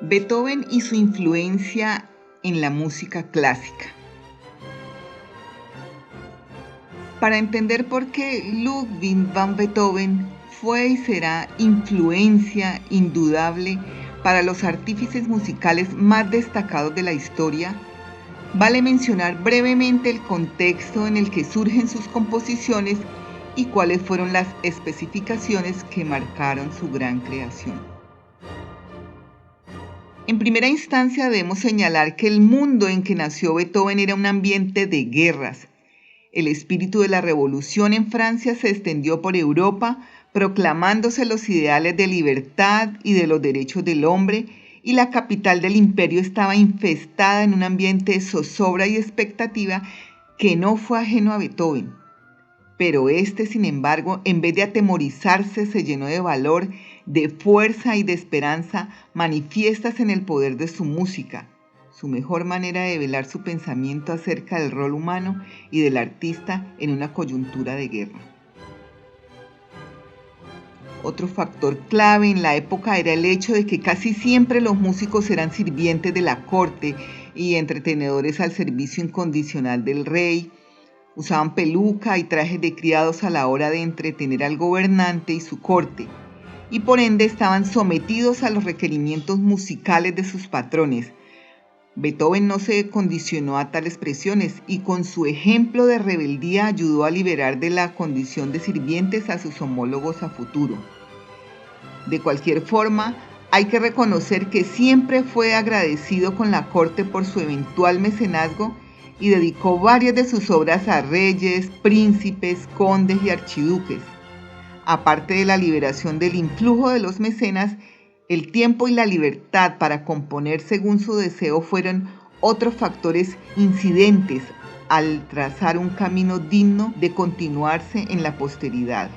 Beethoven y su influencia en la música clásica. Para entender por qué Ludwig van Beethoven fue y será influencia indudable para los artífices musicales más destacados de la historia, vale mencionar brevemente el contexto en el que surgen sus composiciones y cuáles fueron las especificaciones que marcaron su gran creación. En primera instancia debemos señalar que el mundo en que nació Beethoven era un ambiente de guerras. El espíritu de la revolución en Francia se extendió por Europa, proclamándose los ideales de libertad y de los derechos del hombre, y la capital del imperio estaba infestada en un ambiente de zozobra y expectativa que no fue ajeno a Beethoven. Pero sin embargo, en vez de atemorizarse, se llenó de valor, de fuerza y de esperanza manifiestas en el poder de su música, su mejor manera de velar su pensamiento acerca del rol humano y del artista en una coyuntura de guerra. Otro factor clave en la época era el hecho de que casi siempre los músicos eran sirvientes de la corte y entretenedores al servicio incondicional del rey. Usaban peluca y trajes de criados a la hora de entretener al gobernante y su corte, y por ende estaban sometidos a los requerimientos musicales de sus patrones. Beethoven no se condicionó a tales presiones y con su ejemplo de rebeldía ayudó a liberar de la condición de sirvientes a sus homólogos a futuro. De cualquier forma, hay que reconocer que siempre fue agradecido con la corte por su eventual mecenazgo y dedicó varias de sus obras a reyes, príncipes, condes y archiduques. Aparte de la liberación del influjo de los mecenas, el tiempo y la libertad para componer según su deseo fueron otros factores incidentes al trazar un camino digno de continuarse en la posteridad.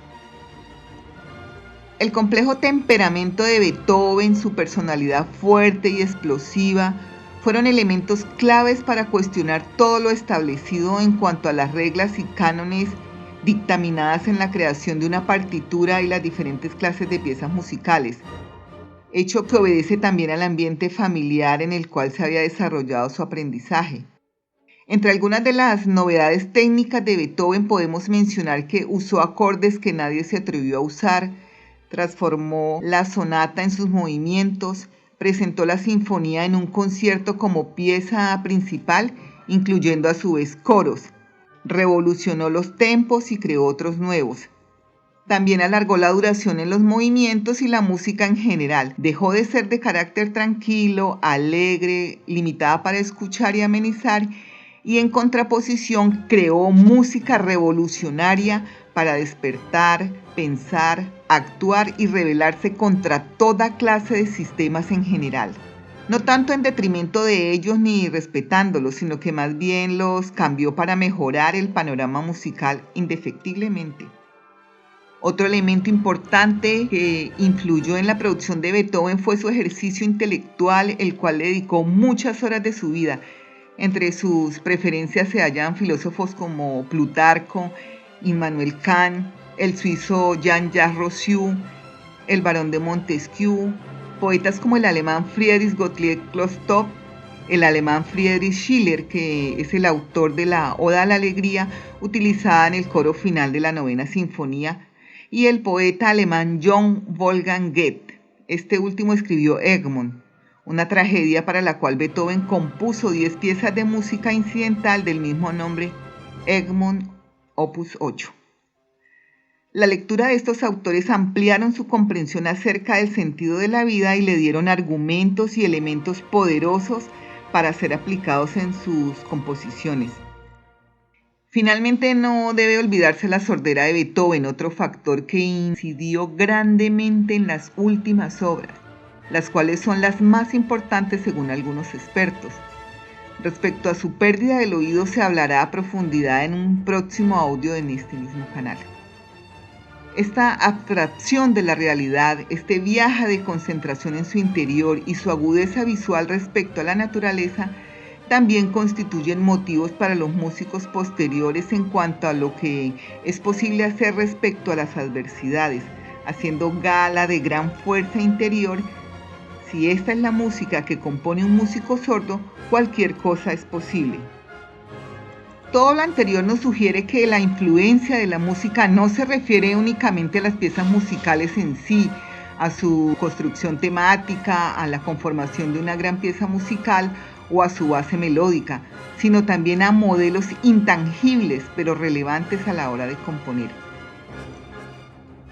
El complejo temperamento de Beethoven, su personalidad fuerte y explosiva, fueron elementos claves para cuestionar todo lo establecido en cuanto a las reglas y cánones dictaminadas en la creación de una partitura y las diferentes clases de piezas musicales, hecho que obedece también al ambiente familiar en el cual se había desarrollado su aprendizaje. Entre algunas de las novedades técnicas de Beethoven podemos mencionar que usó acordes que nadie se atrevió a usar, transformó la sonata en sus movimientos, presentó la sinfonía en un concierto como pieza principal, incluyendo a su vez coros, revolucionó los tempos y creó otros nuevos. También alargó la duración en los movimientos y la música en general. Dejó de ser de carácter tranquilo, alegre, limitada para escuchar y amenizar, y en contraposición creó música revolucionaria para despertar, pensar, actuar y rebelarse contra toda clase de sistemas en general. No tanto en detrimento de ellos ni respetándolos, sino que más bien los cambió para mejorar el panorama musical indefectiblemente. Otro elemento importante que influyó en la producción de Beethoven fue su ejercicio intelectual, el cual le dedicó muchas horas de su vida. Entre sus preferencias se hallan filósofos como Plutarco, Immanuel Kant, el suizo Jean-Jacques Rousseau, el barón de Montesquieu, poetas como el alemán Friedrich Gottlieb Klopstock, el alemán Friedrich Schiller, que es el autor de la Oda a la Alegría, utilizada en el coro final de la Novena Sinfonía, y el poeta alemán Johann Wolfgang Goethe. Este último escribió Egmont, una tragedia para la cual Beethoven compuso 10 piezas de música incidental del mismo nombre, Egmont, opus 8. La lectura de estos autores ampliaron su comprensión acerca del sentido de la vida y le dieron argumentos y elementos poderosos para ser aplicados en sus composiciones. Finalmente, no debe olvidarse la sordera de Beethoven, otro factor que incidió grandemente en las últimas obras, las cuales son las más importantes según algunos expertos. Respecto a su pérdida del oído se hablará a profundidad en un próximo audio en este mismo canal. Esta abstracción de la realidad, este viaje de concentración en su interior y su agudeza visual respecto a la naturaleza también constituyen motivos para los músicos posteriores en cuanto a lo que es posible hacer respecto a las adversidades, haciendo gala de gran fuerza interior Si esta es la música que compone un músico sordo, cualquier cosa es posible. Todo lo anterior nos sugiere que la influencia de la música no se refiere únicamente a las piezas musicales en sí, a su construcción temática, a la conformación de una gran pieza musical o a su base melódica, sino también a modelos intangibles pero relevantes a la hora de componer.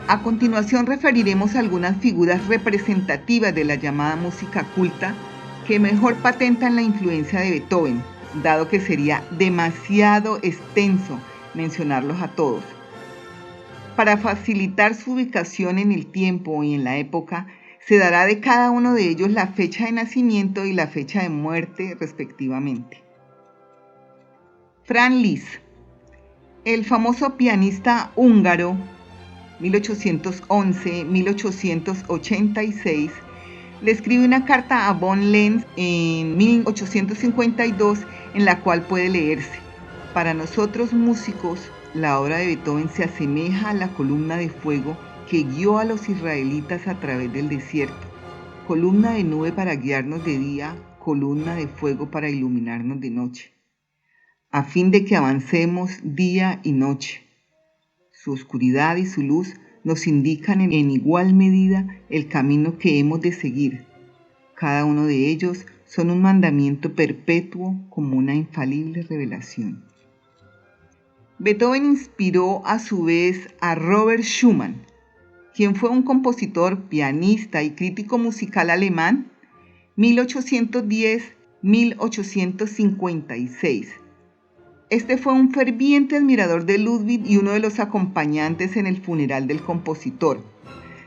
A continuación referiremos a algunas figuras representativas de la llamada música culta que mejor patentan la influencia de Beethoven, dado que sería demasiado extenso mencionarlos a todos. Para facilitar su ubicación en el tiempo y en la época, se dará de cada uno de ellos la fecha de nacimiento y la fecha de muerte respectivamente. Franz Liszt, el famoso pianista húngaro, 1811-1886, le escribe una carta a von Lenz en 1852 en la cual puede leerse: para nosotros músicos, la obra de Beethoven se asemeja a la columna de fuego que guió a los israelitas a través del desierto, columna de nube para guiarnos de día, columna de fuego para iluminarnos de noche, a fin de que avancemos día y noche. Su oscuridad y su luz nos indican en igual medida el camino que hemos de seguir. Cada uno de ellos son un mandamiento perpetuo como una infalible revelación. Beethoven inspiró a su vez a Robert Schumann, quien fue un compositor, pianista y crítico musical alemán, 1810-1856. Este fue un ferviente admirador de Ludwig y uno de los acompañantes en el funeral del compositor.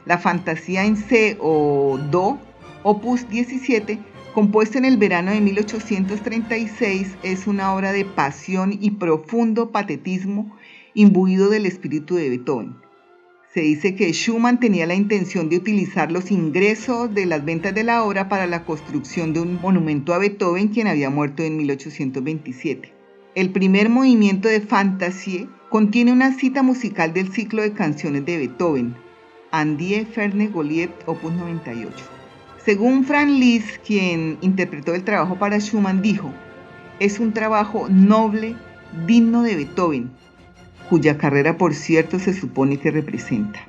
La Fantasía en C o Do, opus 17, compuesta en el verano de 1836, es una obra de pasión y profundo patetismo imbuido del espíritu de Beethoven. Se dice que Schumann tenía la intención de utilizar los ingresos de las ventas de la obra para la construcción de un monumento a Beethoven, quien había muerto en 1827. El primer movimiento de Fantasie contiene una cita musical del ciclo de canciones de Beethoven, Andie Ferne Goliet, opus 98. Según Franz Liszt, quien interpretó el trabajo para Schumann, dijo: es un trabajo noble, digno de Beethoven, cuya carrera, por cierto, se supone que representa.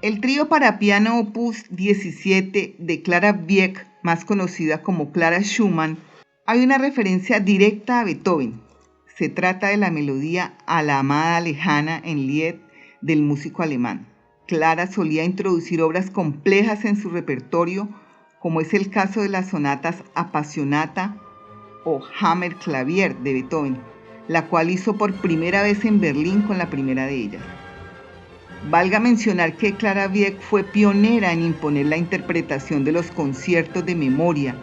El trío para piano opus 17 de Clara Wieck, más conocida como Clara Schumann, hay una referencia directa a Beethoven. Se trata de la melodía A la amada lejana en Lied del músico alemán. Clara solía introducir obras complejas en su repertorio, como es el caso de las sonatas Appassionata o Hammerklavier de Beethoven, la cual hizo por primera vez en Berlín con la primera de ellas. Valga mencionar que Clara Wieck fue pionera en imponer la interpretación de los conciertos de memoria,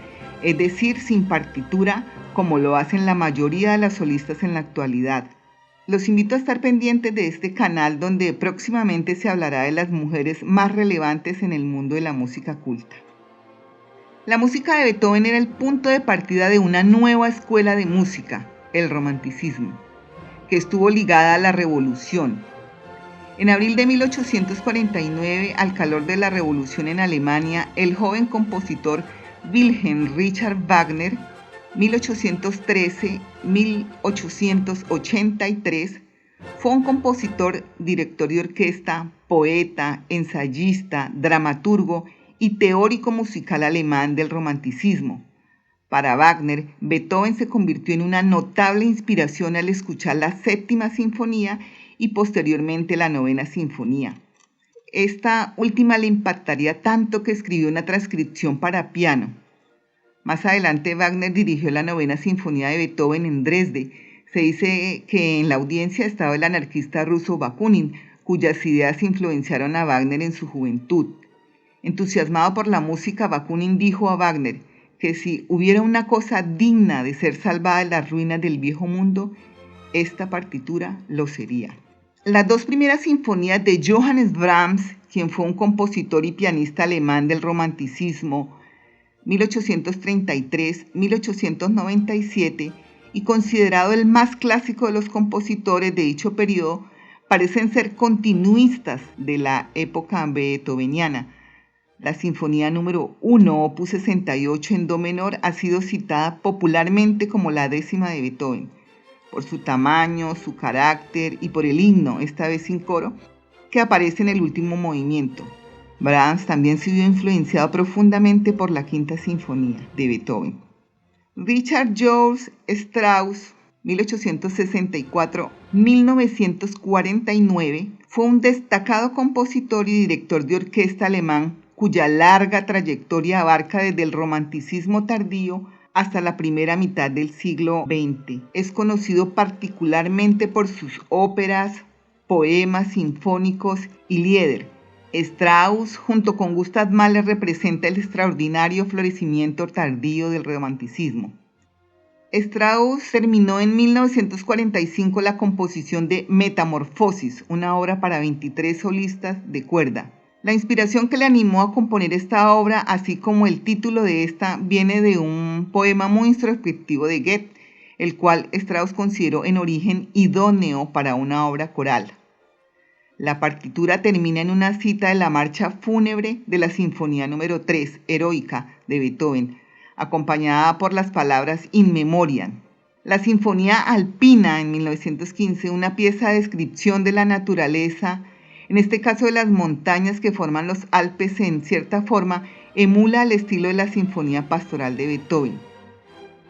es decir, sin partitura, como lo hacen la mayoría de las solistas en la actualidad. Los invito a estar pendientes de este canal, donde próximamente se hablará de las mujeres más relevantes en el mundo de la música culta. La música de Beethoven era el punto de partida de una nueva escuela de música, el romanticismo, que estuvo ligada a la Revolución. En abril de 1849, al calor de la Revolución en Alemania, el joven compositor Wilhelm Richard Wagner, 1813-1883, fue un compositor, director de orquesta, poeta, ensayista, dramaturgo y teórico musical alemán del romanticismo. Para Wagner, Beethoven se convirtió en una notable inspiración al escuchar la Séptima Sinfonía y posteriormente la Novena Sinfonía. Esta última le impactaría tanto que escribió una transcripción para piano. Más adelante, Wagner dirigió la Novena Sinfonía de Beethoven en Dresde. Se dice que en la audiencia estaba el anarquista ruso Bakunin, cuyas ideas influenciaron a Wagner en su juventud. Entusiasmado por la música, Bakunin dijo a Wagner que si hubiera una cosa digna de ser salvada de las ruinas del viejo mundo, esta partitura lo sería. Las dos primeras sinfonías de Johannes Brahms, quien fue un compositor y pianista alemán del romanticismo, 1833-1897, y considerado el más clásico de los compositores de dicho periodo, parecen ser continuistas de la época beethoveniana. La Sinfonía número 1, opus 68 en do menor, ha sido citada popularmente como la 10ª de Beethoven, por su tamaño, su carácter y por el himno, esta vez sin coro, que aparece en el último movimiento. Brahms también se vio influenciado profundamente por la Quinta Sinfonía de Beethoven. Richard George Strauss, 1864-1949, fue un destacado compositor y director de orquesta alemán cuya larga trayectoria abarca desde el romanticismo tardío hasta la primera mitad del siglo XX. Es conocido particularmente por sus óperas, poemas sinfónicos y lieder. Strauss, junto con Gustav Mahler, representa el extraordinario florecimiento tardío del romanticismo. Strauss terminó en 1945 la composición de Metamorfosis, una obra para 23 solistas de cuerda. La inspiración que le animó a componer esta obra, así como el título de esta, viene de un poema muy introspectivo de Goethe, el cual Strauss consideró en origen idóneo para una obra coral. La partitura termina en una cita de la marcha fúnebre de la Sinfonía número 3, Heroica, de Beethoven, acompañada por las palabras In Memoriam. La Sinfonía Alpina, en 1915, una pieza de descripción de la naturaleza, en este caso de las montañas que forman los Alpes, en cierta forma emula el estilo de la Sinfonía Pastoral de Beethoven,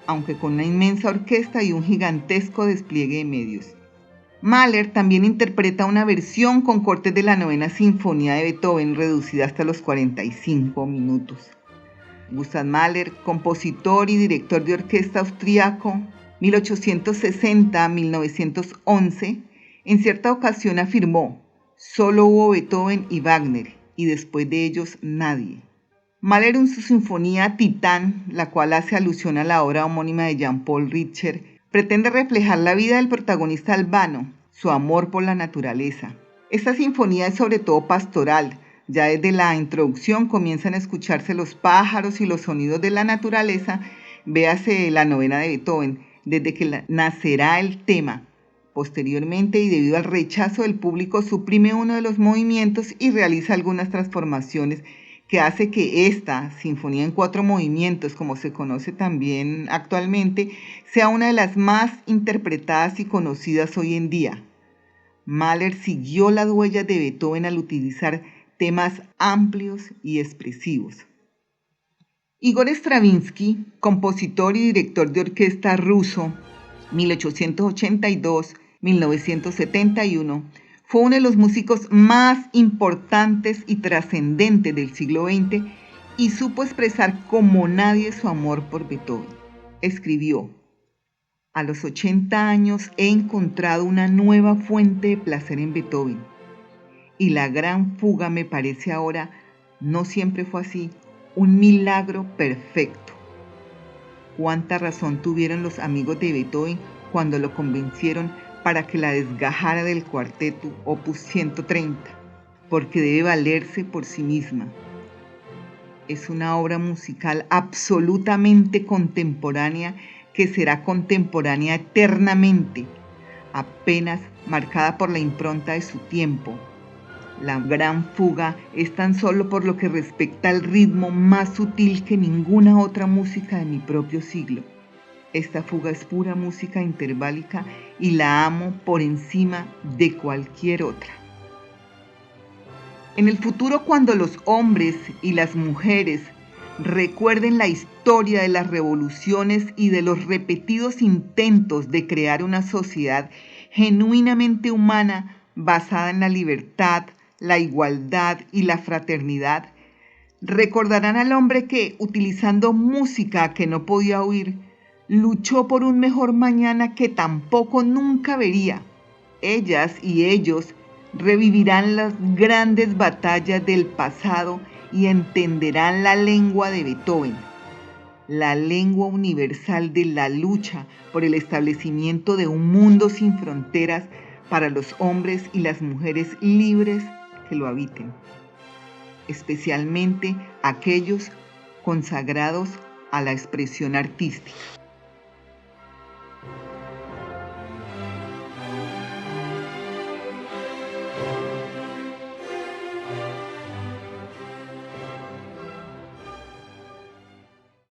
aunque con una inmensa orquesta y un gigantesco despliegue de medios. Mahler también interpreta una versión con cortes de la 9ª Sinfonía de Beethoven, reducida hasta los 45 minutos. Gustav Mahler, compositor y director de orquesta austriaco, 1860-1911, en cierta ocasión afirmó: solo hubo Beethoven y Wagner, y después de ellos nadie. Mahler, en su sinfonía Titán, la cual hace alusión a la obra homónima de Jean-Paul Richter, pretende reflejar la vida del protagonista albano, su amor por la naturaleza. Esta sinfonía es sobre todo pastoral. Ya desde la introducción comienzan a escucharse los pájaros y los sonidos de la naturaleza, véase la 9ª de Beethoven, desde que nacerá el tema. Posteriormente, y debido al rechazo del público, suprime uno de los movimientos y realiza algunas transformaciones que hace que esta sinfonía en 4 movimientos, como se conoce también actualmente, sea una de las más interpretadas y conocidas hoy en día. Mahler siguió las huellas de Beethoven al utilizar temas amplios y expresivos. Igor Stravinsky, compositor y director de orquesta ruso, 1882-1971, fue uno de los músicos más importantes y trascendentes del siglo XX y supo expresar como nadie su amor por Beethoven. Escribió: a los 80 años he encontrado una nueva fuente de placer en Beethoven, y la gran fuga me parece ahora, no siempre fue así, un milagro perfecto. Cuánta razón tuvieron los amigos de Beethoven cuando lo convencieron para que la desgajara del cuarteto opus 130, porque debe valerse por sí misma. Es una obra musical absolutamente contemporánea que será contemporánea eternamente, apenas marcada por la impronta de su tiempo. La gran fuga es tan solo por lo que respecta al ritmo más sutil que ninguna otra música de mi propio siglo. Esta fuga es pura música interválica y la amo por encima de cualquier otra. En el futuro, cuando los hombres y las mujeres recuerden la historia de las revoluciones y de los repetidos intentos de crear una sociedad genuinamente humana basada en la libertad, la igualdad y la fraternidad, recordarán al hombre que, utilizando música que no podía oír, luchó por un mejor mañana que tampoco nunca vería. Ellas y ellos revivirán las grandes batallas del pasado y entenderán la lengua de Beethoven, la lengua universal de la lucha por el establecimiento de un mundo sin fronteras para los hombres y las mujeres libres que lo habiten, especialmente aquellos consagrados a la expresión artística.